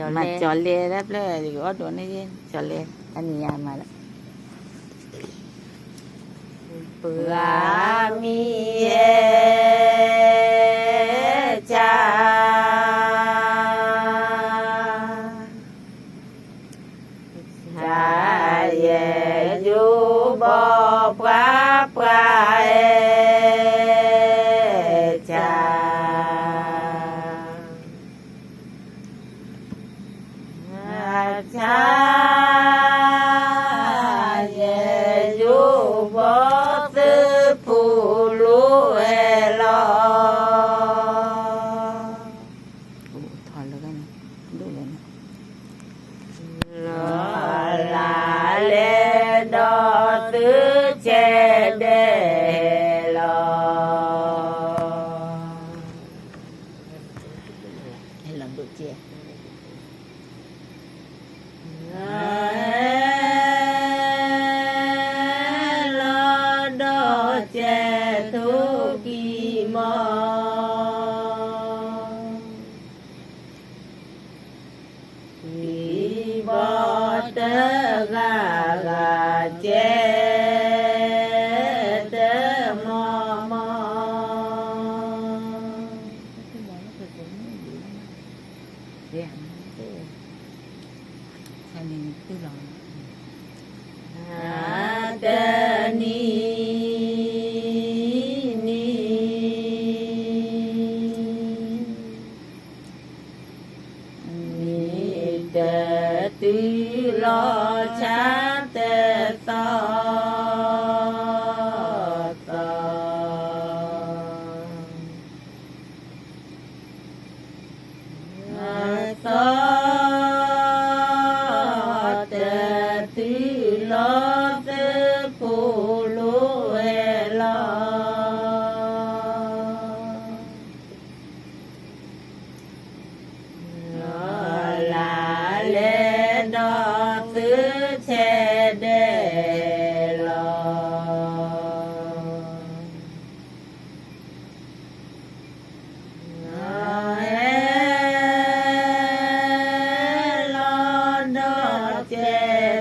mà chọn lê đó thì có đồ này chứ chọn lê anh nhà mà bữa mi cha cha ye du bo pra pra cha cha ye du bo tư phụ lu e lo thôi là cái này đủ lên lo la le do tư che de lo hay làm được chưa lo do che thu kỳ mò kỳ bò tơ gà che tơ mò mò tơ ni tơ tư lo cha tơ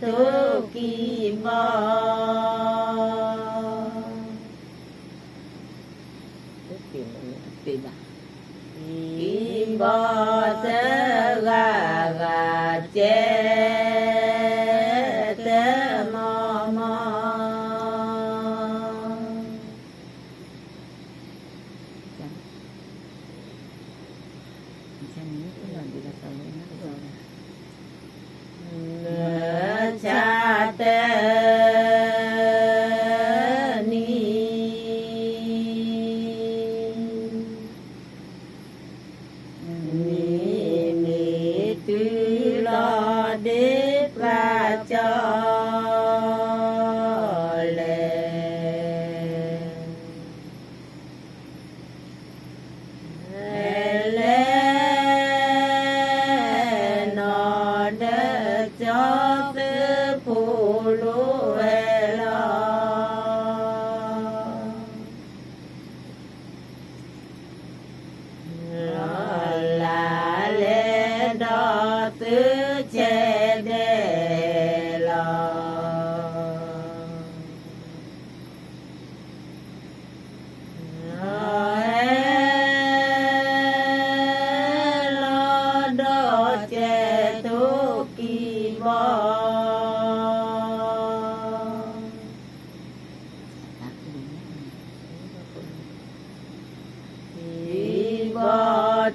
to kim bò tơ gà che tơ mò mò cha tơ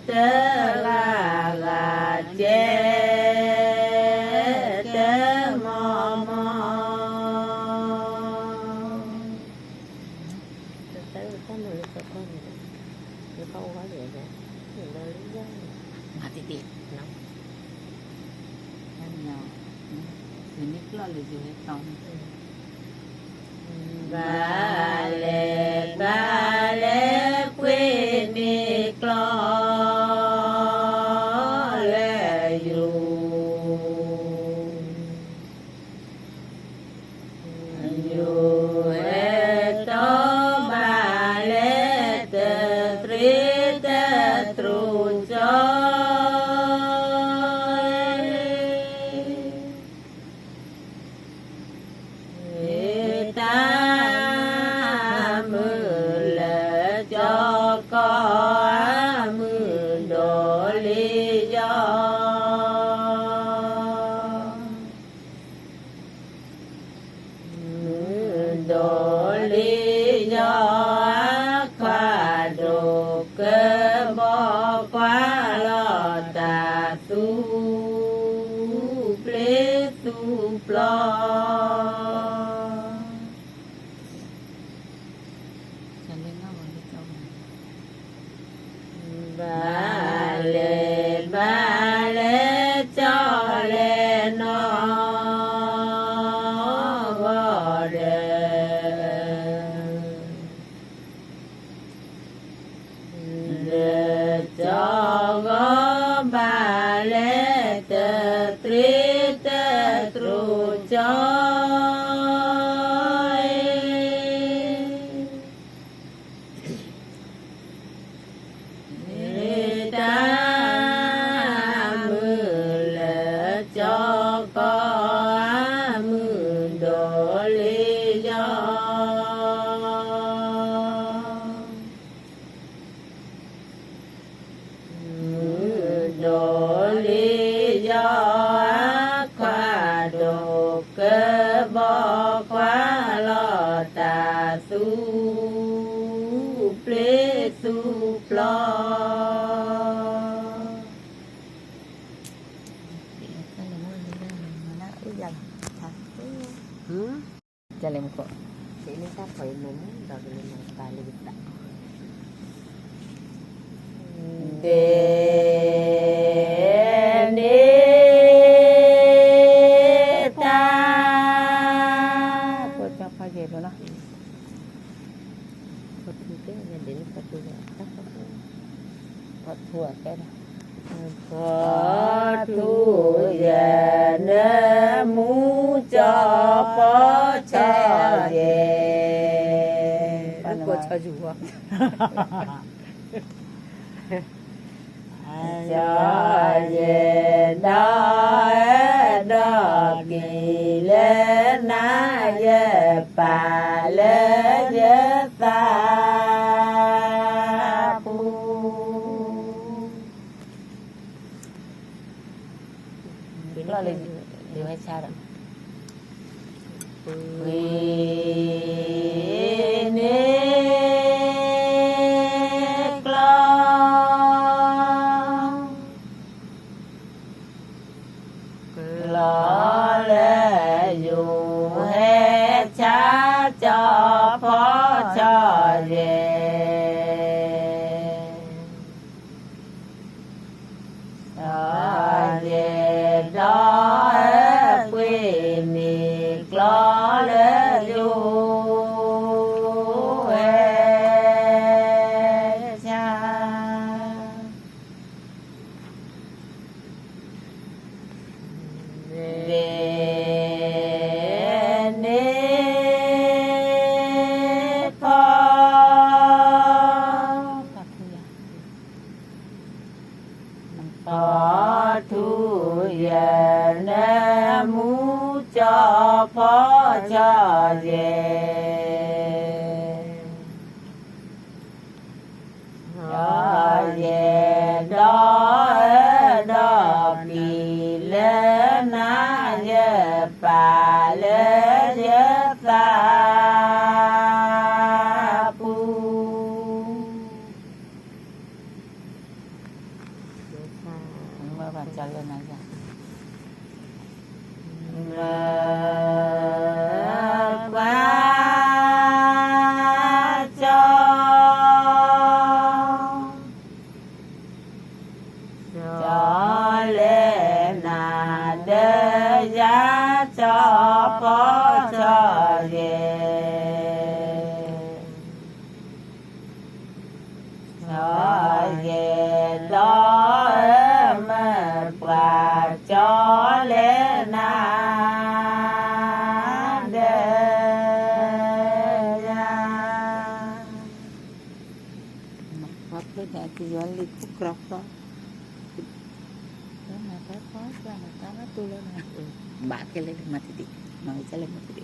tơ gà che tơ mò mò hati tiệt nó nhỏ mình biết lo là gì hết không ba lê quên đi lo lê dù dù to ba lê tê tri tê tru cho su ple su plo ba lê cho lê nó vô đề cho gó ba lê tê tri tê tru cho Jalan kok. Ini tak pakai nomu, dah boleh nampak lagi tak. Denita. Apa siapa je tu lah? Patu ke? Ada ni patu ke? Patu apa dah? Patu ya nemu capa caje. Apa caje buat? Caje dah dah kile na ye pale ye sapu. Lo lên điều hay sao đó? Jalan aja. Jual liku kerapa. Mata tu lah. Bakal lagi mati di. Mau jalan mati di.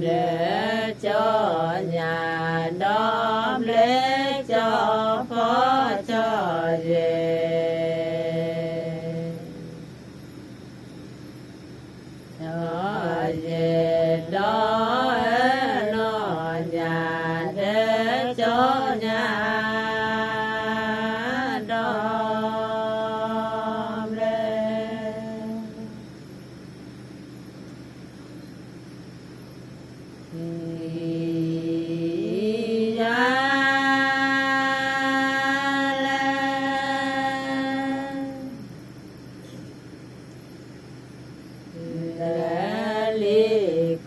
để cho nhà đom lễ cho phó cho về đó nó nhà để cho nhà đom lễ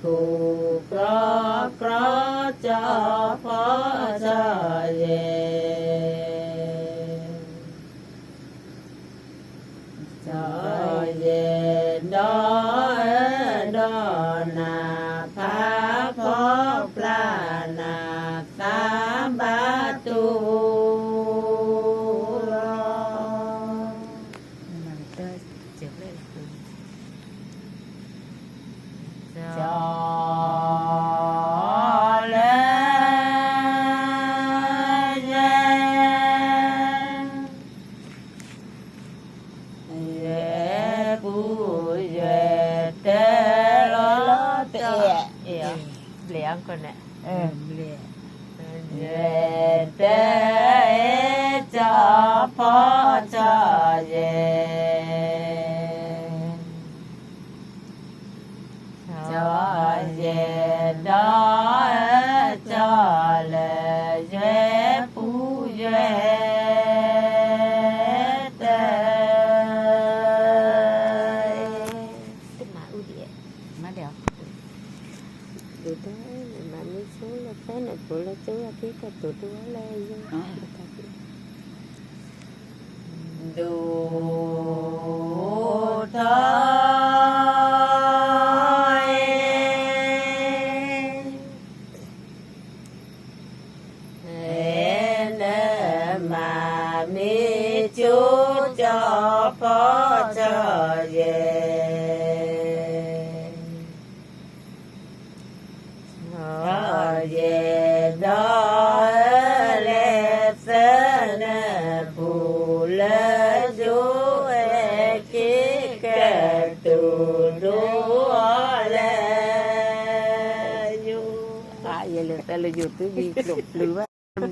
khu có cho phó cho về đó đó là phá phó là sa ba tu nhưng mà tôi chụp lên cho lẹ con nè lẹ về để cho phó cho về đó cho là dễ phú dễ má đèo tụi đó mà mới số là cái này tụi là chú là cái tụi đó lên đủ thôi để mà mi chú cho phó cho về về đó lệ sơn phù lệ chú kí kẻ tù đúa lệ du vậy là ta là dù tứ vi lục lửa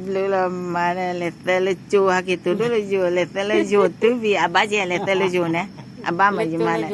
lửa mà là ta là chùa hay cái tứ đó là dù là ta là dù tứ vi à ba chị là ta là dù nè à ba mà gì mà nè